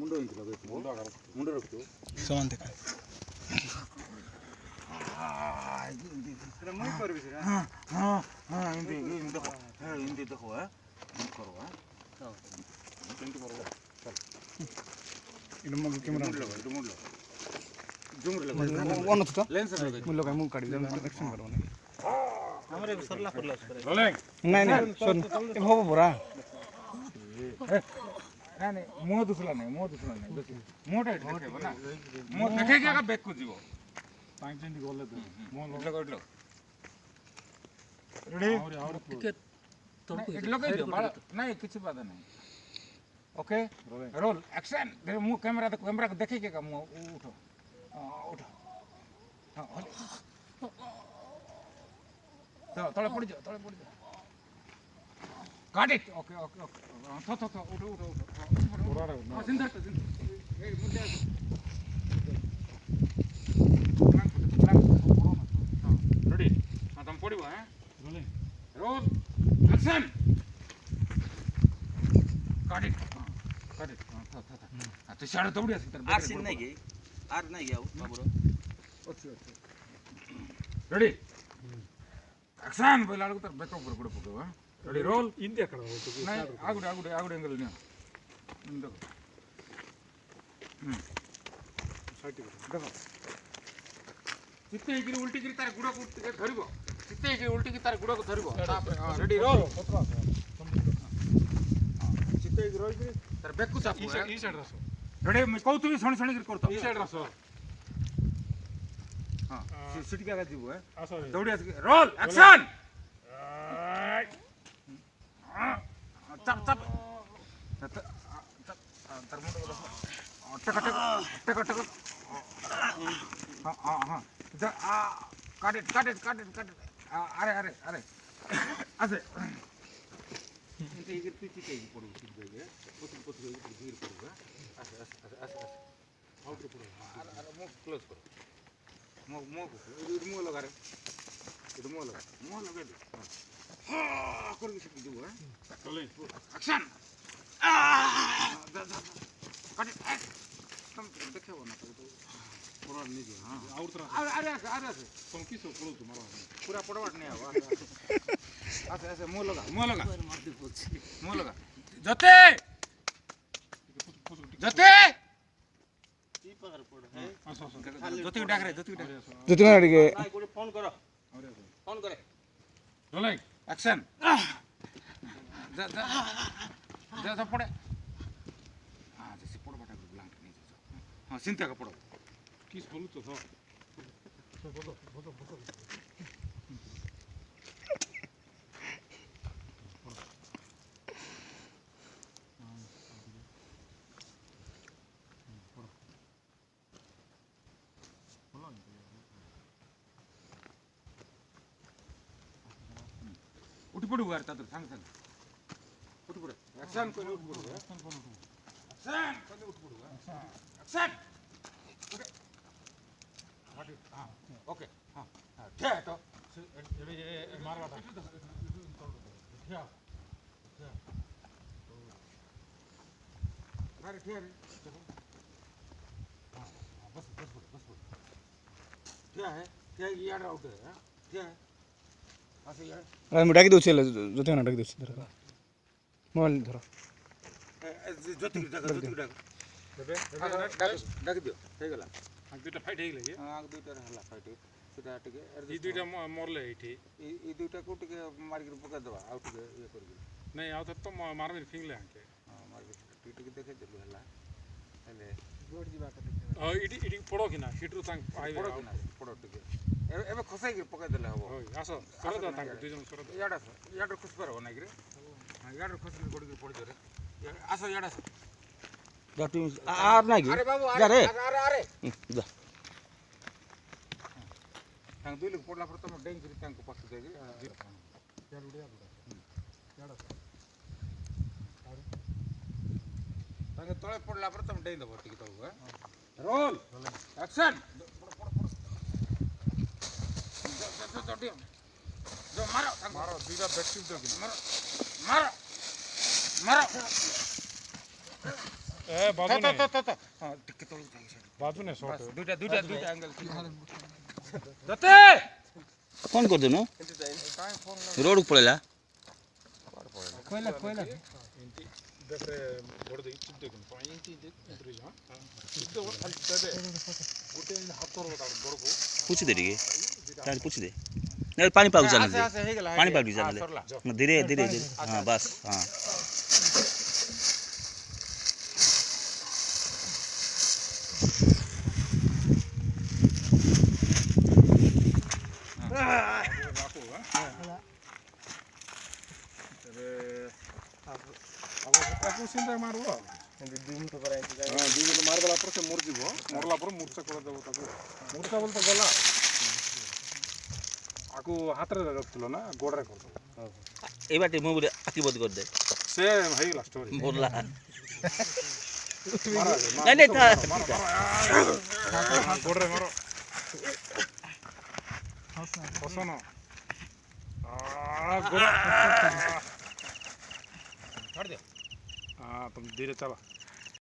मुंडो inch लगे मुंडो रखो समान देखा मैं कर भी हां हां हां इंदे देखो इंदे देखो है करो है इंदे करो चल इन मग कैमरा लगा मुंड लगा जूम लगा वन तो लेंस लगा मुझ लोग मुंह काट दे एक्शन करो हमरे सरला करला रोलिंग नहीं सुन ए हो बोरा नहीं मुंह दुसला नहीं मुंह टाइट रखे ना मुंह देखे क्या का बैक को जीवो पांच दिन गोले तो मुंह लगा रेडी और टिकट तो लगा दो नहीं कुछ बात नहीं ओके रोल एक्शन मुंह कैमरा को देखे क्या मुंह उठो उठो हां तो थोड़ा पड़ जाओ Got it. Okay. उठो पूरा रहो हां सिंधर ए मुझे रेडी हां तुम पड़िबो हैं rolling roll action Got it. हां तो शाडो दौड़ी आसी तर आर सीन नहीं गई आर नहीं गया बाबूरो अच्छी रेडी एक्शन बोला को तर बैकअप पर गुड़ पकड़ो हां रेडी रोल इंडिया करो नहीं आगुड़े एंगल नहीं देखो देखो चित्ते की उल्टी की तार गुड़ा को धरिबो चित्ते की उल्टी की तार गुड़ा को धरिबो रेडी रोल चित्ते की रोल की तार बैक को चापो ई साइड रसो रेडी मैं कहू तू सुन की करतो ई साइड रसो हां सिटी का जीवो है आसो दौड़ी रोल एक्शन चप टक हाँ काट इट अरे ऐसे इनके पीछे के पड़ो ठीक है पोत धीरे पड़ो ऐसे आउट पड़ो अरे मुंह क्लोज करो मुंह लगा रे मुंह लगा दे हां कर के सीधी दो है चले एक्शन कट तुम देखे हो ना तो पूरा नहीं दिया हां आउट तरह अरे तुम किसो पड़ो तुम्हारा पूरा पड़वाट नहीं आवा ऐसे मुंह लगा जते की पकड़ पड़ है जते डाक रे जति में अड़गे नहीं कोई फोन करे रोलिंग एक्शन जा पड़े हां जैसे पड़ बटा ब्लैंक नहीं जा हां चिंता का पड़ो किस बोलू तो सो बोलो उठ पड़ू यार तातर सांग उठ पड़ो एक्शन कोई उठ पड़ो एक्शन कोई उठ पड़ो एक्शन ओके हां ठीक है तो ये मारवा था क्या अरे ठीक है बस क्या है यार आउट है क्या है ऐसे यार अरे मुड़ा की दोछे जति में अटक दोछे धर मोबाइल धरो जति डाक दियो हे गला दुटा फाइट हे लगे हां दुटा हला फाइट सेटा टिके ई दुटा मरले एठी ई दुटा को टिके मार के पका दबा आउट के ये कर नहीं आउ तो मारबे फिंगले आके हां मार के टिके देखे देलु हला हेले गोड जीवा कटे इडी पड़ो कि ना हिटरू तांग आइ पड़ो कि ना पड़ो टिके एबे खसाई के पका देले हबो ओय आसो सरो दा तांग दुई जन सरो याडा खुश पर हो ना रे हां याडा खुश के गोड के पड़ जरे आसो याडा जाटी आर नहीं गई अरे बाबू जा रे अरे जा तांग दुई लोग पड़ला पर तुम डेंग करी तांग को पास देगी यार उड़िया याडा तांग तळे पड़ला पर तुम डेंग दबो टिके तो रोल एक्शन जो मारो दुईटा बैटिंग तो मारो हां टिके तो बाजू ने शॉट दुटा एंगल दते फोन कर देनु रोड को पड़ेला कोइला देखरे बड़ दे चिप देखन पाइंटी दे उतरी जा इतो खाली तबे गोटे हाथ तोर बता बड़ को पूछ दे रे तार पूछ दे नहीं पानी पाऊ जाने दे हे गेला पानी पाऊ जाने दे धीरे धीरे हां बस हां ताको सिंधा मारबो दुई मिनट पर आइ हां दुई मिनट मार देला पर से मर जीवो मरला पर मूर्छा कर देबो ताको मूर्छा बोल तो गला आकु हाथ रे रखलो ना गोड़ रे कर ए बाटे मोबरे आकी बद कर दे से हेला स्टोरी बोलला मारा नहीं था गोड़ रे मारो हसनो गोड़ छोड़ दे हां तुम धीरे चला